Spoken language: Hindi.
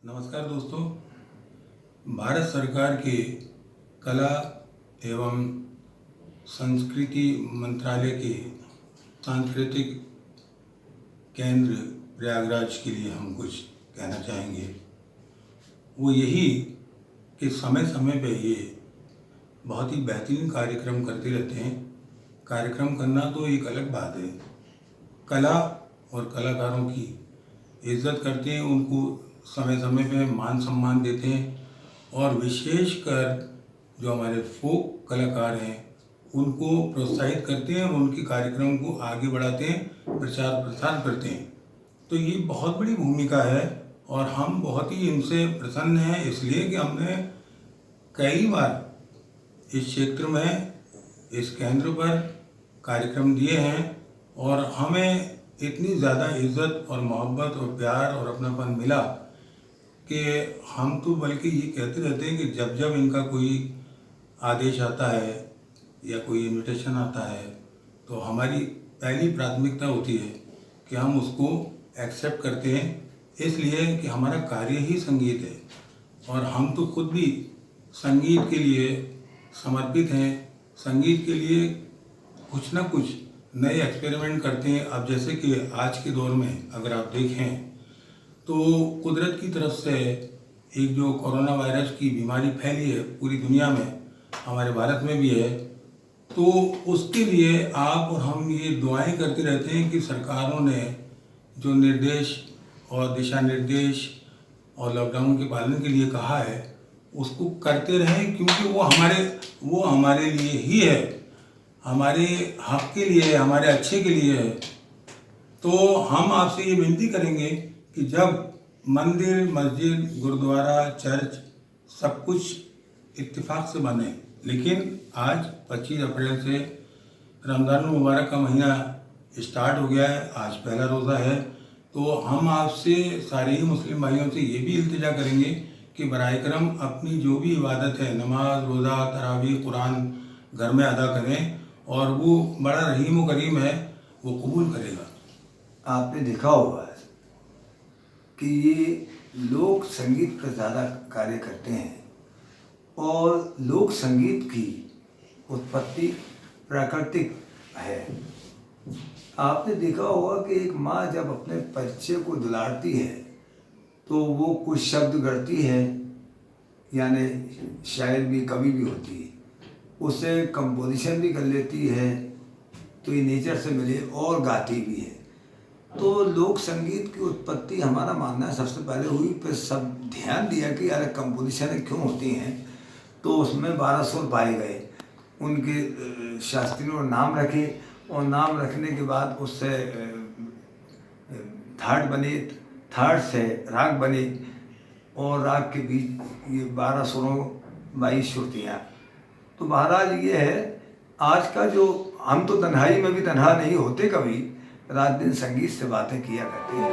नमस्कार दोस्तों। भारत सरकार के कला एवं संस्कृति मंत्रालय के सांस्कृतिक केंद्र प्रयागराज के लिए हम कुछ कहना चाहेंगे। वो यही कि समय समय पे ये बहुत ही बेहतरीन कार्यक्रम करते रहते हैं। कार्यक्रम करना तो एक अलग बात है, कला और कलाकारों की इज्जत करते हैं, उनको समय समय पे मान सम्मान देते हैं और विशेषकर जो हमारे फोक कलाकार हैं उनको प्रोत्साहित करते हैं और उनके कार्यक्रम को आगे बढ़ाते हैं, प्रचार प्रसार करते हैं। तो ये बहुत बड़ी भूमिका है और हम बहुत ही इनसे प्रसन्न हैं, इसलिए कि हमने कई बार इस क्षेत्र में इस केंद्र पर कार्यक्रम दिए हैं और हमें इतनी ज़्यादा इज्जत और मोहब्बत और प्यार और अपनापन मिला कि हम तो बल्कि ये कहते रहते हैं कि जब जब इनका कोई आदेश आता है या कोई इनविटेशन आता है तो हमारी पहली प्राथमिकता होती है कि हम उसको एक्सेप्ट करते हैं, इसलिए कि हमारा कार्य ही संगीत है और हम तो खुद भी संगीत के लिए समर्पित हैं। संगीत के लिए कुछ ना कुछ नए एक्सपेरिमेंट करते हैं। अब जैसे कि आज के दौर में अगर आप देखें तो कुदरत की तरफ से एक जो कोरोना वायरस की बीमारी फैली है पूरी दुनिया में, हमारे भारत में भी है, तो उसके लिए आप और हम ये दुआएं करते रहते हैं कि सरकारों ने जो निर्देश और दिशा निर्देश और लॉकडाउन के पालन के लिए कहा है उसको करते रहें, क्योंकि वो हमारे लिए ही है, हमारे हक के लिए, हमारे अच्छे के लिए है। तो हम आपसे ये विनती करेंगे कि जब मंदिर, मस्जिद, गुरुद्वारा, चर्च सब कुछ इत्तेफाक से बने, लेकिन आज 25 अप्रैल से रमज़ान मुबारक का महीना स्टार्ट हो गया है, आज पहला रोज़ा है, तो हम आपसे सारे ही मुस्लिम भाइयों से ये भी इल्तिजा करेंगे कि बराए करम अपनी जो भी इबादत है, नमाज, रोज़ा, तरावी, कुरान घर में अदा करें और वो बड़ा रहीम व करीम है, वो कबूल करेगा। आपने देखा होगा कि ये लोक संगीत पर ज़्यादा कार्य करते हैं और लोक संगीत की उत्पत्ति प्राकृतिक है। आपने देखा होगा कि एक माँ जब अपने बच्चे को दुलारती है तो वो कुछ शब्द गढ़ती है, यानी शायर भी, कवि भी होती है, उससे कंपोजिशन भी कर लेती है, तो ये नेचर से मिले और गाती भी है। तो लोक संगीत की उत्पत्ति हमारा मानना है सबसे पहले हुई, पर सब ध्यान दिया कि यार कंपोजिशन क्यों होती हैं, तो उसमें 12 सुर पाए गए, उनके शास्त्रियों ने नाम रखे और नाम रखने के बाद उससे थाट बने, थाट से राग बने और राग के बीच ये 12 सुरों 22 श्रुतियाँ। तो बहरहाल ये है, आज का जो हम तो तन्हाई में भी तन्हा नहीं होते, कभी रात दिन संगीत से बातें किया करते हैं।